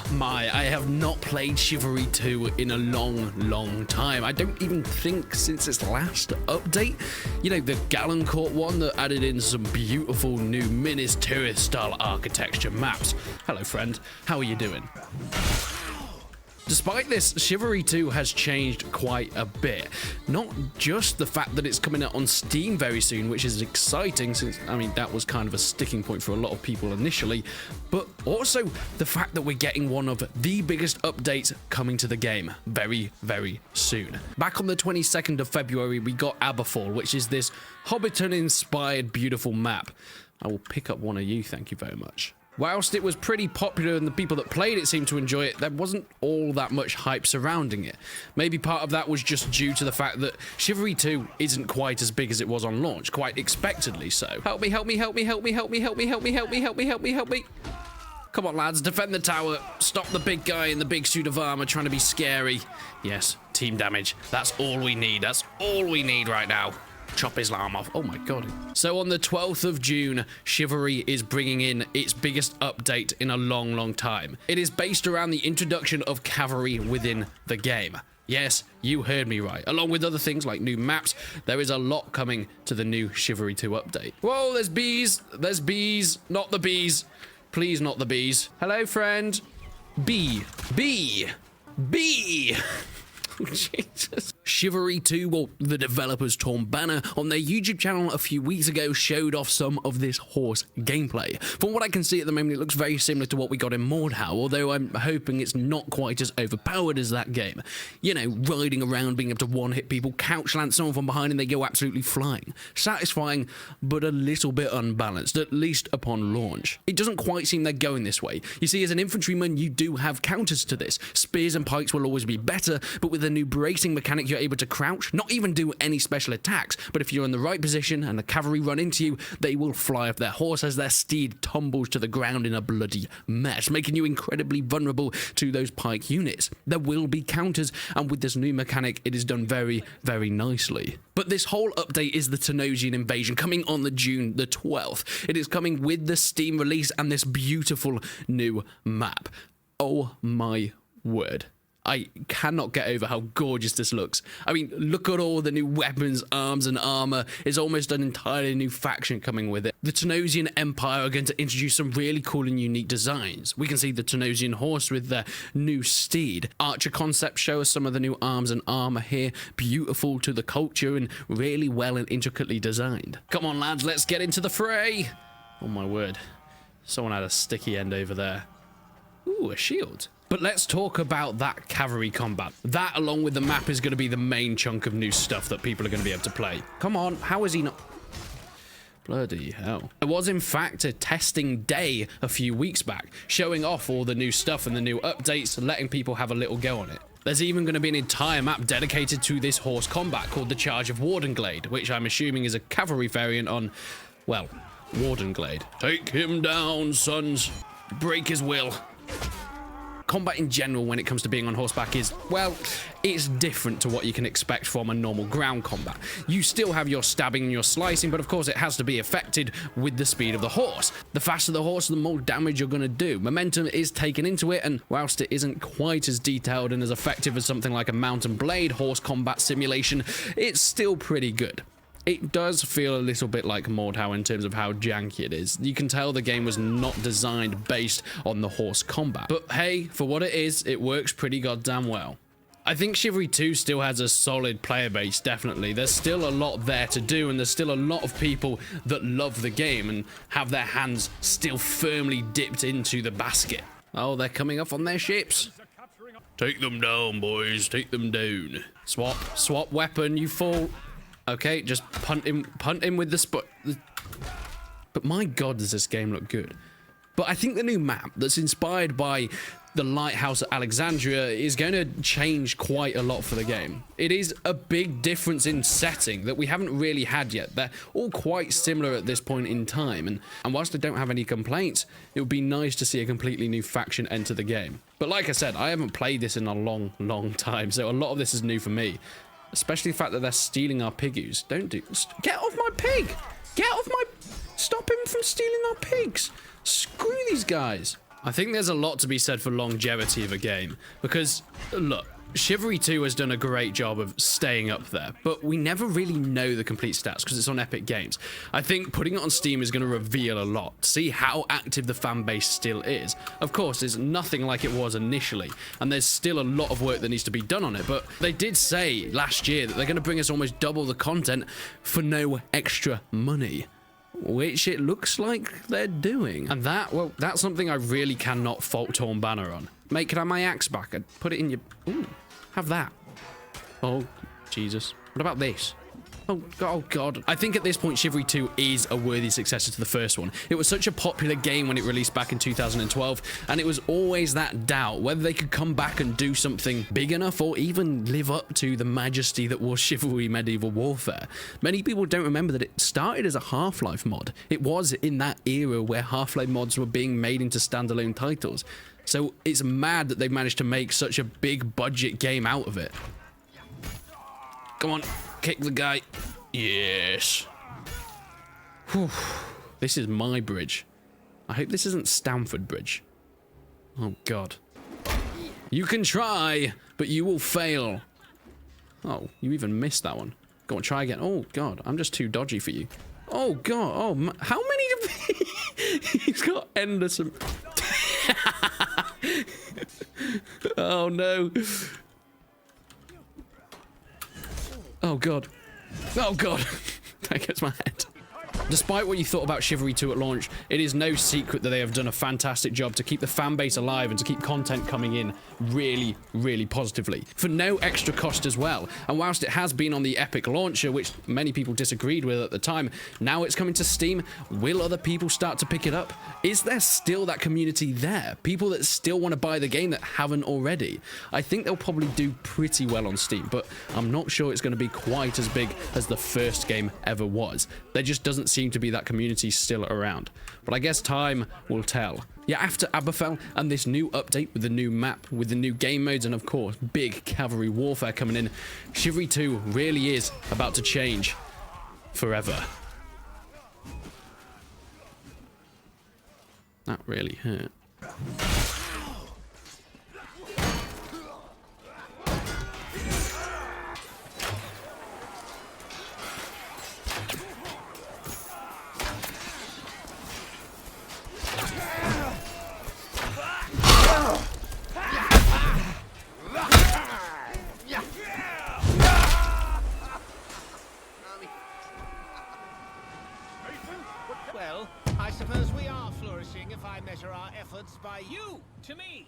Oh my, I have not played Chivalry 2 in a long time. I don't even think since its last update. You know, the Galencourt one that added in some beautiful new Minas Tirith style architecture maps. Hello friend, how are you doing? Despite this, Chivalry 2 has changed quite a bit. Not just the fact that it's coming out on Steam very soon, which is exciting since, I mean, that was kind of a sticking point for a lot of people initially, but also the fact that we're getting one of the biggest updates coming to the game very soon. Back on the 22nd of February, we got Aberfall, which is this Hobbiton-inspired beautiful map. I will pick up one of you, thank you very much. Whilst it was pretty popular and the people that played it seemed to enjoy it, there wasn't all that much hype surrounding it. Maybe part of that was just due to the fact that Chivalry 2 isn't quite as big as it was on launch, quite expectedly so. Help me, help me, help me, help me, help me, help me, help me, help me, help me, help me, help me. Come on lads, defend the tower. Stop the big guy in the big suit of armor trying to be scary. Yes, team damage. That's all we need. That's all we need right now. Chop his arm off. Oh my god. So on the 12th of June, Chivalry is bringing in its biggest update in a long time. It is based around the introduction of cavalry within the game. Yes, you heard me right. Along with other things like new maps, there is a lot coming to the new Chivalry 2 update. Whoa, there's bees. There's bees. Not the bees. Please, not the bees. Hello, friend. Bee. Jesus. Chivalry 2, well, the developers Torn Banner, on their YouTube channel a few weeks ago showed off some of this horse gameplay. From what I can see at the moment, it looks very similar to what we got in Mordhau, although I'm hoping it's not quite as overpowered as that game. You know, riding around, being able to one-hit people, couch lance someone from behind and they go absolutely flying. Satisfying, but a little bit unbalanced, at least upon launch. It doesn't quite seem they're going this way. You see, as an infantryman, you do have counters to this. Spears and pikes will always be better, but with the new bracing mechanic, you're able to crouch, not even do any special attacks, but if you're in the right position and the cavalry run into you, they will fly off their horse as their steed tumbles to the ground in a bloody mess, making you incredibly vulnerable to those pike units. There will be counters, and with this new mechanic, it is done very nicely. But this whole update is the Tenosian invasion, coming on the June the 12th. It is coming with the Steam release and this beautiful new map. Oh my word. I cannot get over how gorgeous this looks. I mean, look at all the new weapons, arms, and armor. It's almost an entirely new faction coming with it. The Tenosian Empire are going to introduce some really cool and unique designs. We can see the Tenosian horse with their new steed. Archer concepts show us some of the new arms and armor here. Beautiful to the culture and really well and intricately designed. Come on, lads, let's get into the fray. Oh, my word. Someone had a sticky end over there. Ooh, a shield. But let's talk about that cavalry combat. That, along with the map, is going to be the main chunk of new stuff that people are going to be able to play. Come on, how is he not... Bloody hell. There was, in fact, a testing day a few weeks back, showing off all the new stuff and the new updates, letting people have a little go on it. There's even going to be an entire map dedicated to this horse combat called the Charge of Wardenglade, which I'm assuming is a cavalry variant on, well, Wardenglade. Take him down, sons. Break his will. Combat in general when it comes to being on horseback is, well, it's different to what you can expect from a normal ground combat. You still have your stabbing and your slicing, but of course it has to be affected with the speed of the horse. The faster the horse, the more damage you're going to do. Momentum is taken into it, and whilst it isn't quite as detailed and as effective as something like a Mount and Blade horse combat simulation, it's still pretty good. It does feel a little bit like Mordhau in terms of how janky it is. You can tell the game was not designed based on the horse combat. But hey, for what it is, it works pretty goddamn well. I think Chivalry 2 still has a solid player base, definitely. There's still a lot there to do, and there's still a lot of people that love the game and have their hands still firmly dipped into the basket. Oh, they're coming up on their ships. Take them down, boys. Take them down. Swap weapon, you fool. Okay, just punt him with the spot. But my god, does this game look good. But I think the new map that's inspired by the lighthouse at Alexandria is going to change quite a lot for the game. It is a big difference in setting that we haven't really had yet. They're all quite similar at this point in time, and whilst I don't have any complaints, it would be nice to see a completely new faction enter the game. But like I said, I haven't played this in a long time, so a lot of this is new for me. Especially the fact that they're stealing our piggies. Get off my pig! Get off my... Stop him from stealing our pigs! Screw these guys! I think there's a lot to be said for longevity of a game, because, look, Chivalry 2 has done a great job of staying up there, but we never really know the complete stats because it's on Epic Games. I think putting it on Steam is going to reveal a lot, see how active the fan base still is. Of course, it's nothing like it was initially, and there's still a lot of work that needs to be done on it, but they did say last year that they're going to bring us almost double the content for no extra money. Which it looks like they're doing. And that, well, that's something I really cannot fault Torn Banner on. Mate, can I have my axe back? I'd put it in your... Ooh, have that. Oh, Jesus. What about this? Oh, God. I think at this point, Chivalry 2 is a worthy successor to the first one. It was such a popular game when it released back in 2012, and it was always that doubt whether they could come back and do something big enough or even live up to the majesty that was Chivalry Medieval Warfare. Many people don't remember that it started as a Half-Life mod. It was in that era where Half-Life mods were being made into standalone titles. So it's mad that they've managed to make such a big budget game out of it. Come on. Kick the guy. Yes. Whew. This is my bridge. I hope this isn't Stamford Bridge. Oh, God. You can try, but you will fail. Oh, you even missed that one. Go on, try again. Oh, God. I'm just too dodgy for you. Oh, God. Oh, how many... He's got Henderson. Oh, no. Oh, God. Oh, God. That gets my head. Despite what you thought about Chivalry 2 at launch, it is no secret that they have done a fantastic job to keep the fan base alive and to keep content coming in really, really positively, for no extra cost as well. And whilst it has been on the Epic launcher, which many people disagreed with at the time, now it's coming to Steam. Will other people start to pick it up? Is there still that community there? People that still want to buy the game that haven't already? I think they'll probably do pretty well on Steam, but I'm not sure it's going to be quite as big as the first game ever was. There just doesn't seem to be that community still around. But I guess time will tell. Yeah, after Aberfell and this new update with the new map, with the new game modes, and of course, big cavalry warfare coming in, Chivalry 2 really is about to change forever. That really hurt. Well, I suppose we are flourishing if I measure our efforts by you to me.